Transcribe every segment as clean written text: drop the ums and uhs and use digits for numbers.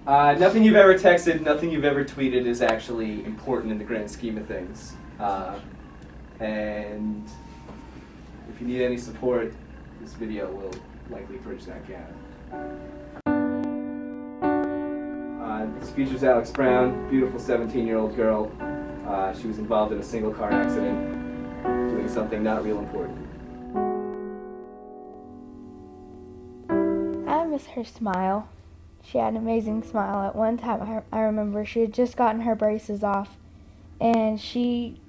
Nothing you've ever texted, nothing you've ever tweeted is actually important in the grand scheme of things. And if you need any support, this video will likely bridge that gap. This features Alex Brown, beautiful 17-year-old girl. She was involved in a single car accident, doing something not real important. I miss her smile. She had an amazing smile. At one time, I remember she had just gotten her braces off, and she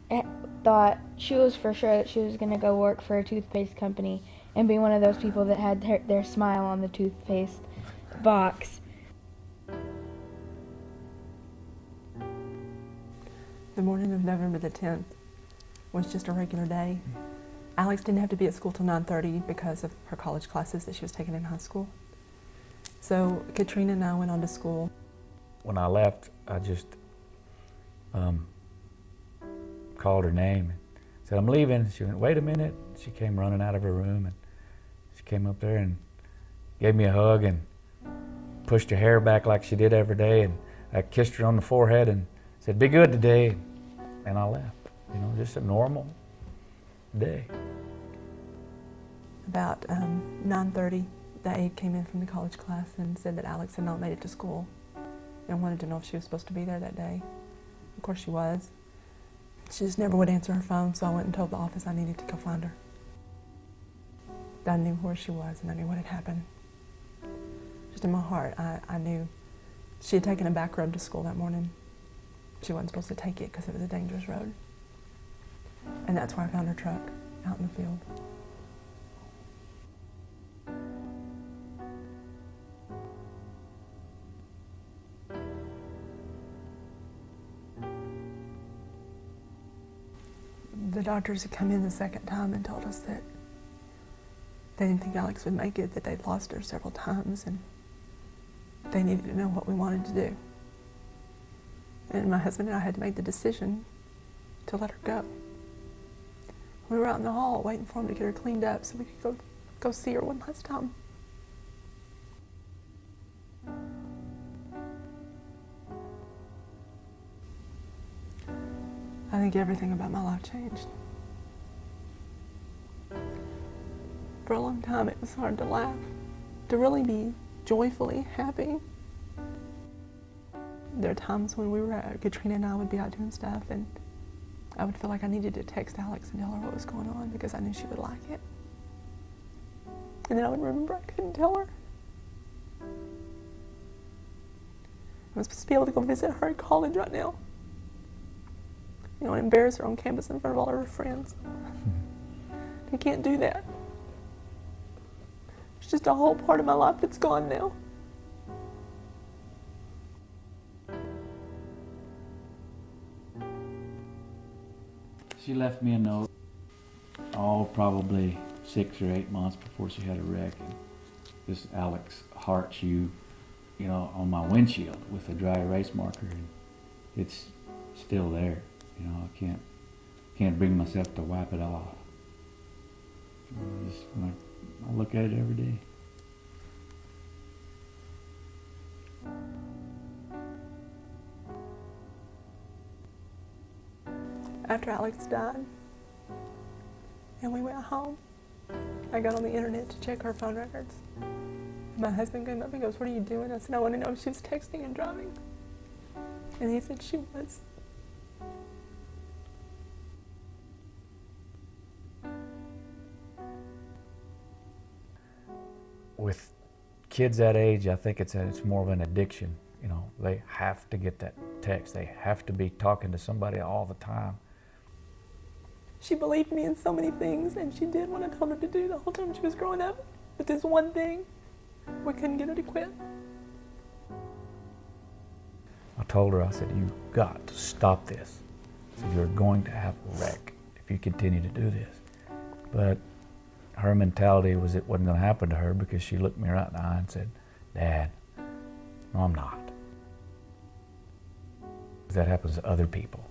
thought she was for sure that she was going to go work for a toothpaste company and be one of those people that had their smile on the toothpaste box. The morning of November the 10th was just a regular day. Alex didn't have to be at school till 9:30 because of her college classes that she was taking in high school. So Katrina and I went on to school. When I left, I just called her name and said, "I'm leaving." She went, "Wait a minute." She came running out of her room, and she came up there and gave me a hug and pushed her hair back like she did every day, and I kissed her on the forehead and said, "Be good today," and I left. You know, just a normal day. About 9:30, the aide came in from the college class and said that Alex had not made it to school and wanted to know if she was supposed to be there that day. Of course she was. She just never would answer her phone, so I went and told the office I needed to go find her. I knew where she was and I knew what had happened. Just in my heart, I knew she had taken a back road to school that morning. She wasn't supposed to take it because it was a dangerous road. And that's where I found her truck, out in the field. The doctors had come in the second time and told us that they didn't think Alex would make it, that they'd lost her several times, and they needed to know what we wanted to do. And my husband and I had to make the decision to let her go. We were out in the hall waiting for him to get her cleaned up so we could go see her one last time. I think everything about my life changed. For a long time it was hard to laugh, to really be joyfully happy. There are times when Katrina and I would be out doing stuff, and I would feel like I needed to text Alex and tell her what was going on because I knew she would like it. And then I would remember I couldn't tell her. I was supposed to be able to go visit her at college right now. You know, and embarrass her on campus in front of all her friends. I can't do that. It's just a whole part of my life that's gone now. She left me a note, probably 6 or 8 months before she had a wreck. And this Alex heart shoe, you know, on my windshield with a dry erase marker, and it's still there. You know, I can't bring myself to wipe it off. I look at it every day. After Alex died, and we went home, I got on the internet to check her phone records. My husband came up and goes, "What are you doing?" I said, "I want to know if she was texting and driving." And he said she was. With kids that age, I think it's more of an addiction. You know, they have to get that text. They have to be talking to somebody all the time. She believed me in so many things, and she did what I told her to do the whole time she was growing up. But this one thing, we couldn't get her to quit. I told her, I said, "You've got to stop this. I said, you're going to have a wreck if you continue to do this." But her mentality was it wasn't going to happen to her because she looked me right in the eye and said, "Dad, no, I'm not." That happens to other people.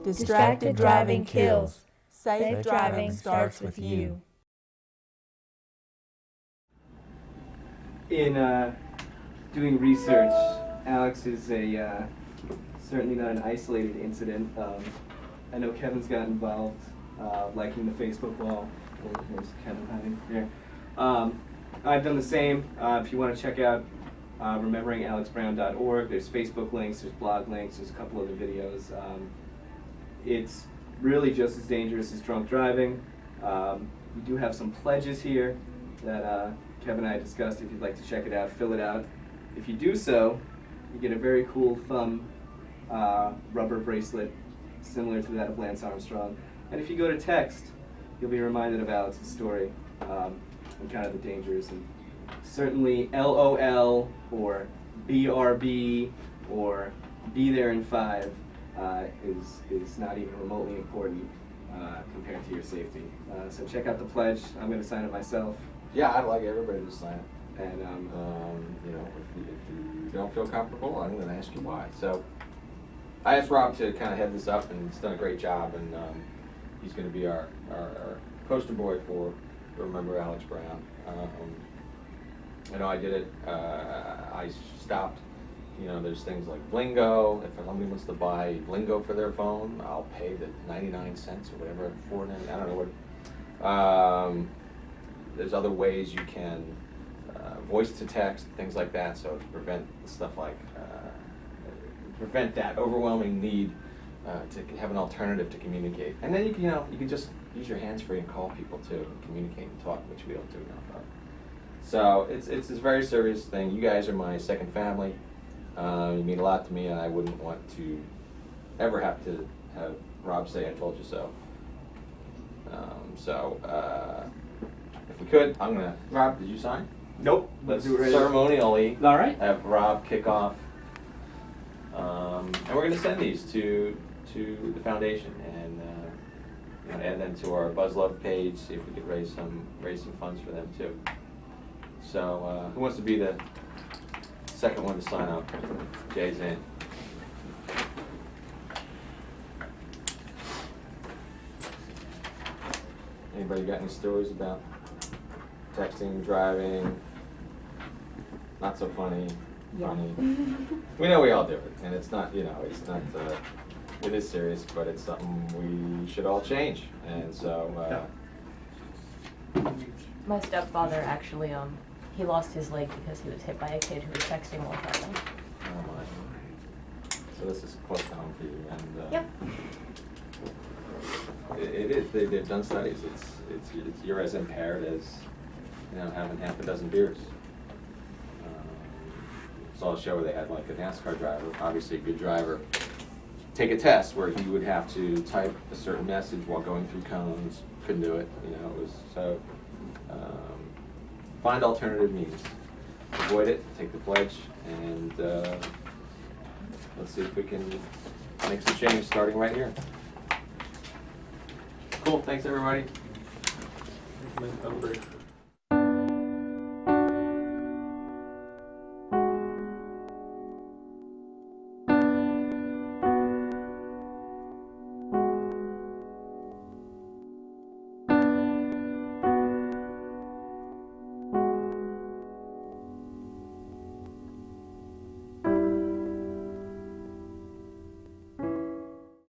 Distracted driving kills. Safe driving starts with you. In doing research, Alex is certainly not an isolated incident. I know Kevin's got involved, liking the Facebook wall. There's Kevin hiding there. I've done the same. If you want to check out rememberingalexbrown.org, there's Facebook links, there's blog links, there's a couple other videos. It's really just as dangerous as drunk driving. We do have some pledges here that Kevin and I discussed. If you'd like to check it out, fill it out. If you do so, you get a very cool thumb rubber bracelet similar to that of Lance Armstrong. And if you go to text, you'll be reminded of Alex's story and kind of the dangers. And certainly LOL or BRB or be there in 5 is not even remotely important compared to your safety. So check out the pledge. I'm going to sign it myself. Yeah, I'd like everybody to sign it. And You know, if you don't feel comfortable, I'm going to ask you why. So I asked Rob to kind of head this up, and he's done a great job. And he's going to be our poster boy for Remember Alex Brown. I know I did it. I stopped. You know, there's things like Blingo. If somebody wants to buy Blingo for their phone, I'll pay the 99 cents or whatever, $4.99. I don't know what. There's other ways you can voice to text, things like that, so to prevent stuff like prevent that overwhelming need to have an alternative to communicate. And then you can just use your hands free and call people too, and communicate and talk, which we don't do enough of. So it's this very serious thing. You guys are my second family. You mean a lot to me, and I wouldn't want to ever have to have Rob say I told you so. If we could, I'm gonna. Rob, did you sign? nope. Let's do it right ceremonially All right. have Rob kick off, and we're gonna send these to the foundation and add them to our Buzz Love page. See if we could raise some funds for them too. So who wants to be the second one to sign up? Jay's in. Anybody got any stories about texting, driving? Not so funny. Yeah. Funny. We know we all do it, and it's not. It's not. It is serious, but it's something we should all change. And so. My stepfather actually, he lost his leg because he was hit by a kid who was texting while driving. Oh my. So this is close to home for you, and. Yep. It is. They've done studies. You're as impaired as having half a dozen beers. Saw a show where they had like a NASCAR driver, obviously a good driver, take a test where he would have to type a certain message while going through cones. Couldn't do it. It was so. Find alternative means. Avoid it. Take the pledge, and let's see if we can make some change starting right here. Cool. Thanks, everybody. Break.